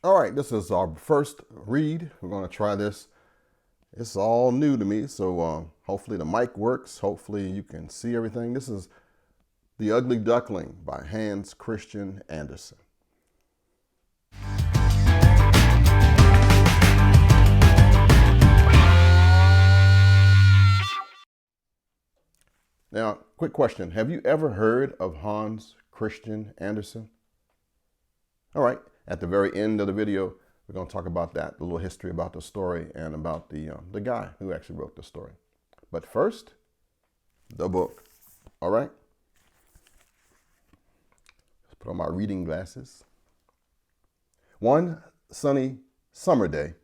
All right, this is our first read. We're going to try this. It's all new to me, so hopefully the mic works. Hopefully you can see everything. This is The Ugly Duckling by Hans Christian Andersen. Now, quick question. Have you ever heard of Hans Christian Andersen? All right, at the very end of the video, we're going to talk about that, a little history about the story and about the guy who actually wrote the story. But first, the book. All right? Let's put on my reading glasses. One sunny summer day,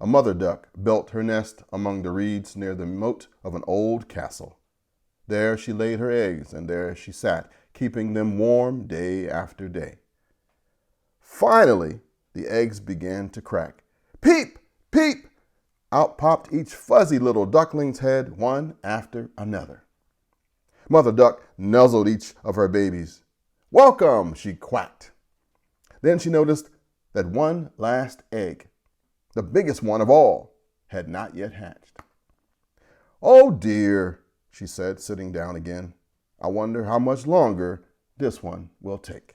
a mother duck built her nest among the reeds near the moat of an old castle. There she laid her eggs, and there she sat, keeping them warm day after day. Finally, the eggs began to crack. Peep! Peep! Out popped each fuzzy little duckling's head, one after another. Mother Duck nuzzled each of her babies. Welcome, she quacked. Then she noticed that one last egg, the biggest one of all, had not yet hatched. Oh dear, she said, sitting down again. I wonder how much longer this one will take.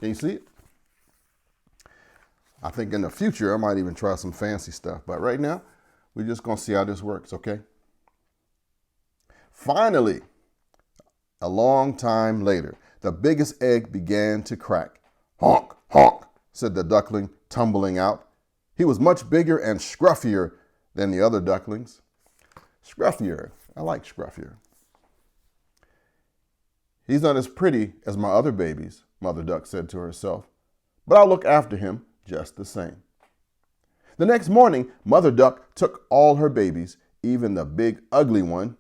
Can you see it? I think in the future, I might even try some fancy stuff. But right now, we're just going to see how this works, okay? Finally, a long time later, the biggest egg began to crack. Honk, honk, said the duckling, tumbling out. He was much bigger and scruffier than the other ducklings. Scruffier. I like scruffier. He's not as pretty as my other babies, Mother Duck said to herself, but I'll look after him just the same. The next morning, Mother Duck took all her babies, even the big ugly one,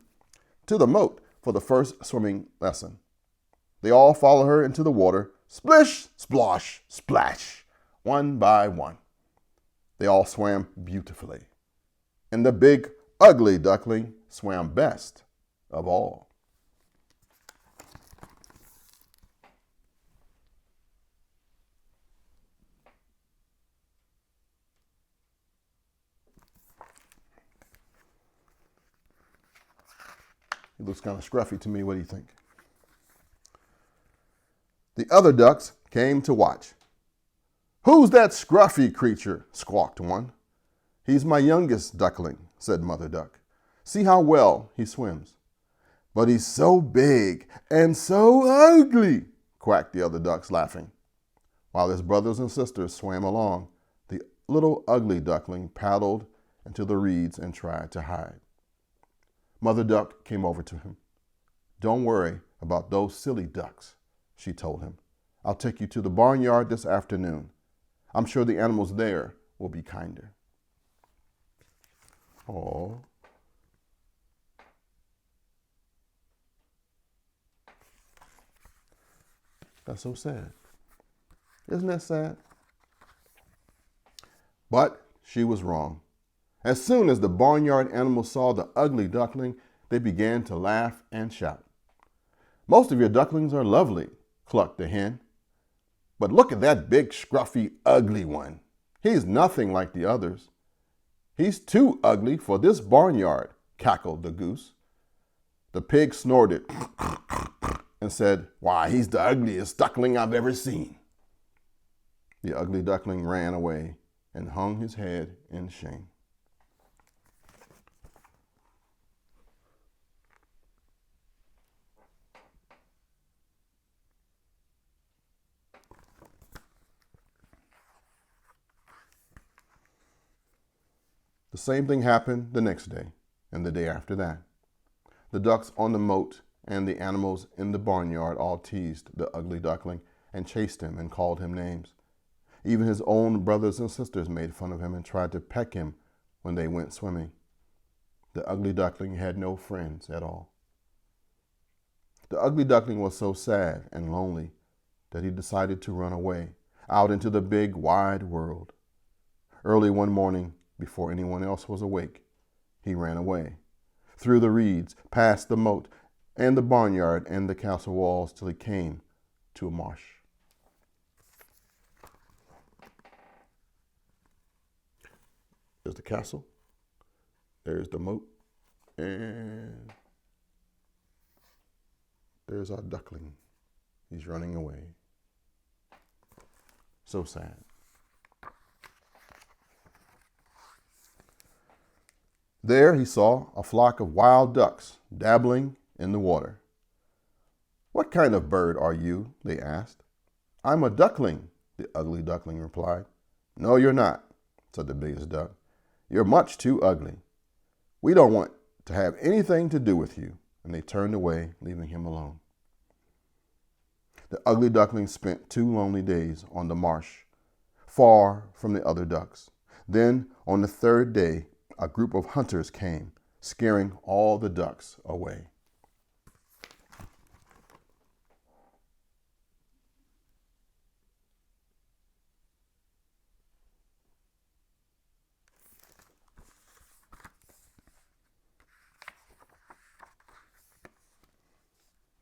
to the moat for the first swimming lesson. They all followed her into the water, splish, splosh, splash, one by one. They all swam beautifully, and the big ugly duckling swam best of all. He looks kind of scruffy to me. What do you think? The other ducks came to watch. Who's that scruffy creature? Squawked one. He's my youngest duckling, said Mother Duck. See how well he swims. But he's so big and so ugly, quacked the other ducks, laughing. While his brothers and sisters swam along, the little ugly duckling paddled into the reeds and tried to hide. Mother Duck came over to him. Don't worry about those silly ducks, she told him. I'll take you to the barnyard this afternoon. I'm sure the animals there will be kinder. Oh. That's so sad. Isn't that sad? But she was wrong. As soon as the barnyard animals saw the ugly duckling, they began to laugh and shout. Most of your ducklings are lovely, clucked the hen. But look at that big, scruffy, ugly one. He's nothing like the others. He's too ugly for this barnyard, cackled the goose. The pig snorted and said, Why, he's the ugliest duckling I've ever seen. The ugly duckling ran away and hung his head in shame. The same thing happened the next day and the day after that. The ducks on the moat and the animals in the barnyard all teased the ugly duckling and chased him and called him names. Even his own brothers and sisters made fun of him and tried to peck him when they went swimming. The ugly duckling had no friends at all. The ugly duckling was so sad and lonely that he decided to run away out into the big wide world. Early one morning, before anyone else was awake, he ran away. through the reeds, past the moat and the barnyard and the castle walls, till he came to a marsh. There's the castle, there's the moat, and there's our duckling. He's running away. So sad. There he saw a flock of wild ducks dabbling in the water. "What kind of bird are you?" they asked. "I'm a duckling," the ugly duckling replied. "No, you're not," said the biggest duck. "You're much too ugly. We don't want to have anything to do with you." And they turned away, leaving him alone. The ugly duckling spent 2 lonely days on the marsh, far from the other ducks. Then, on the 3rd day, a group of hunters came, scaring all the ducks away.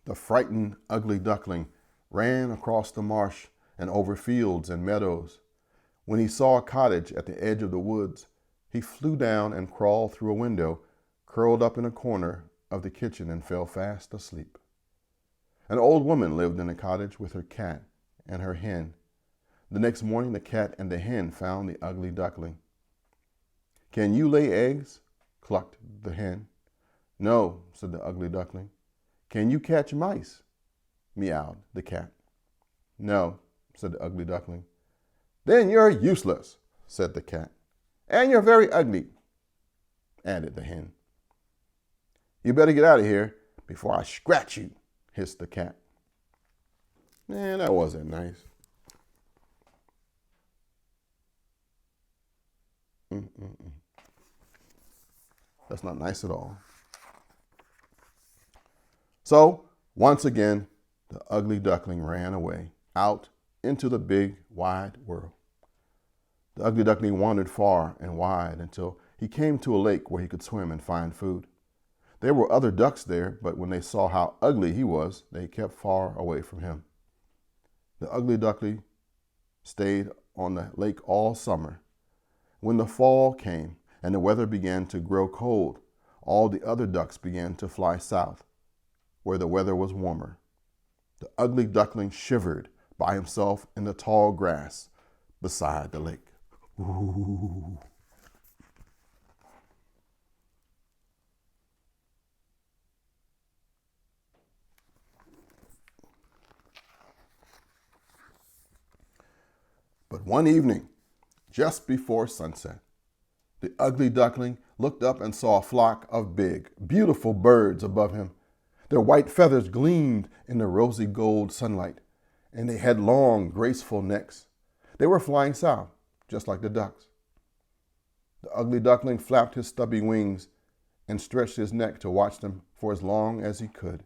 The frightened, ugly duckling ran across the marsh and over fields and meadows. When he saw a cottage at the edge of the woods, he flew down and crawled through a window, curled up in a corner of the kitchen, and fell fast asleep. An old woman lived in the cottage with her cat and her hen. The next morning, the cat and the hen found the ugly duckling. "Can you lay eggs?" clucked the hen. "No," said the ugly duckling. "Can you catch mice?" meowed the cat. "No," said the ugly duckling. "Then you're useless," said the cat. "And you're very ugly," added the hen. "You better get out of here before I scratch you," hissed the cat. Man, that wasn't nice. That's not nice at all. So, once again, the ugly duckling ran away, out into the big, wide world. The ugly duckling wandered far and wide until he came to a lake where he could swim and find food. There were other ducks there, but when they saw how ugly he was, they kept far away from him. The ugly duckling stayed on the lake all summer. When the fall came and the weather began to grow cold, all the other ducks began to fly south, where the weather was warmer. The ugly duckling shivered by himself in the tall grass beside the lake. Ooh. But one evening, just before sunset, the ugly duckling looked up and saw a flock of big, beautiful birds above him. Their white feathers gleamed in the rosy gold sunlight, and they had long, graceful necks. They were flying south, just like the ducks. The ugly duckling flapped his stubby wings and stretched his neck to watch them for as long as he could.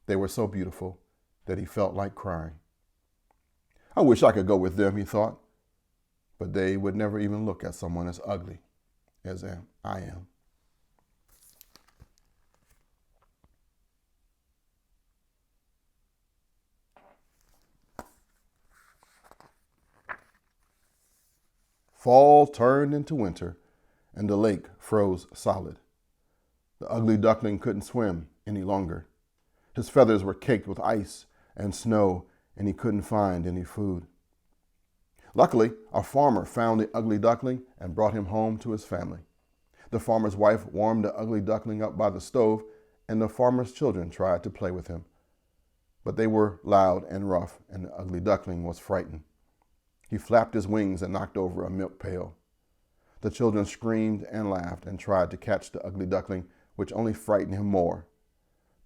They were so beautiful that he felt like crying. "I wish I could go with them," he thought, but they would never even look at someone as ugly as I am. Fall turned into winter, and the lake froze solid. The ugly duckling couldn't swim any longer. His feathers were caked with ice and snow, and he couldn't find any food. Luckily, a farmer found the ugly duckling and brought him home to his family. The farmer's wife warmed the ugly duckling up by the stove, and the farmer's children tried to play with him. But they were loud and rough, and the ugly duckling was frightened. He flapped his wings and knocked over a milk pail. The children screamed and laughed and tried to catch the ugly duckling, which only frightened him more.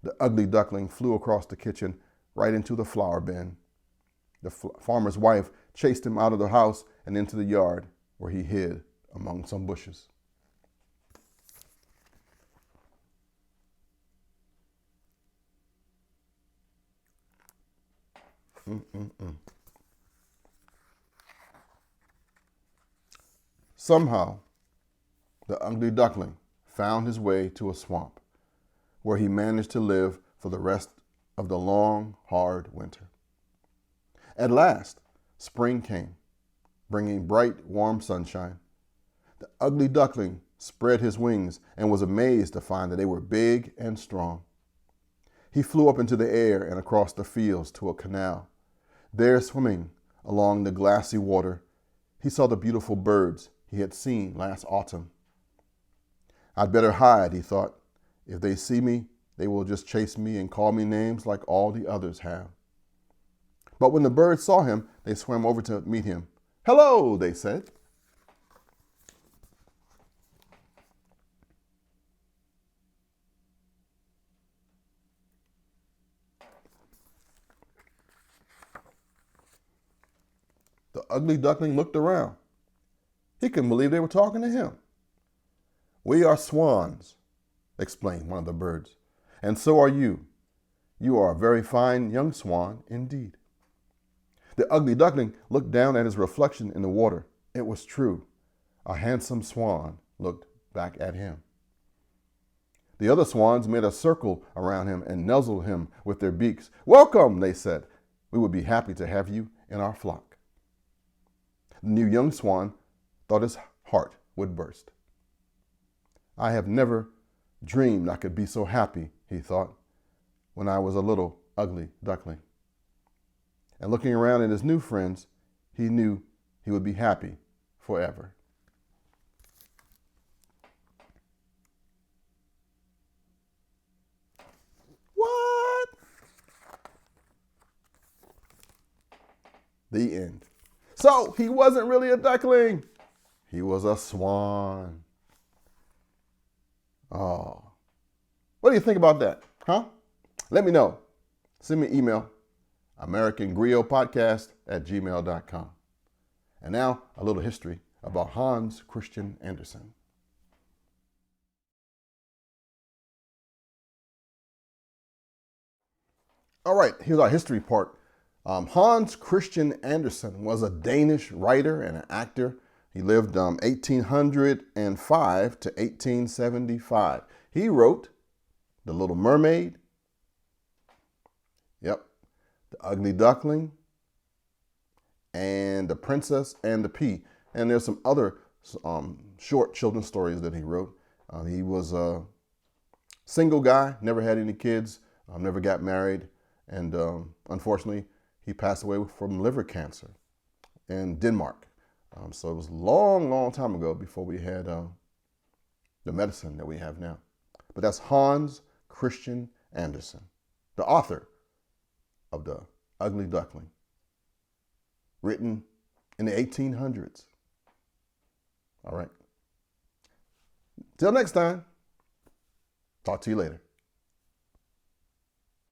The ugly duckling flew across the kitchen right into the flour bin. The farmer's wife chased him out of the house and into the yard, where he hid among some bushes. Somehow, the ugly duckling found his way to a swamp, where he managed to live for the rest of the long, hard winter. At last, spring came, bringing bright, warm sunshine. The ugly duckling spread his wings and was amazed to find that they were big and strong. He flew up into the air and across the fields to a canal. There, swimming along the glassy water, he saw the beautiful birds he had seen last autumn. I'd better hide, he thought. If they see me, they will just chase me and call me names like all the others have. But when the birds saw him, they swam over to meet him. "Hello," they said. The ugly duckling looked around. He couldn't believe they were talking to him. "We are swans," explained one of the birds, "and so are you. You are a very fine young swan indeed." The ugly duckling looked down at his reflection in the water. It was true. A handsome swan looked back at him. The other swans made a circle around him and nuzzled him with their beaks. "Welcome," they said. "We would be happy to have you in our flock." The new young swan thought his heart would burst. "I have never dreamed I could be so happy," he thought, "when I was a little ugly duckling." And looking around at his new friends, he knew he would be happy forever. What? The end. So he wasn't really a duckling. He was a swan. Oh. What do you think about that? Huh? Let me know. Send me an email, americangriotpodcast@gmail.com. And now a little history about Hans Christian Andersen. All right, here's our history part. Hans Christian Andersen was a Danish writer and an actor. He lived 1805 to 1875. He wrote The Little Mermaid, The Ugly Duckling, and The Princess and the Pea. And there's some other short children's stories that he wrote. He was a single guy, never had any kids, never got married, and unfortunately, he passed away from liver cancer in Denmark. So it was a long, long time ago before we had the medicine that we have now. But that's Hans Christian Andersen, the author of The Ugly Duckling, written in the 1800s. All right. Till next time, talk to you later.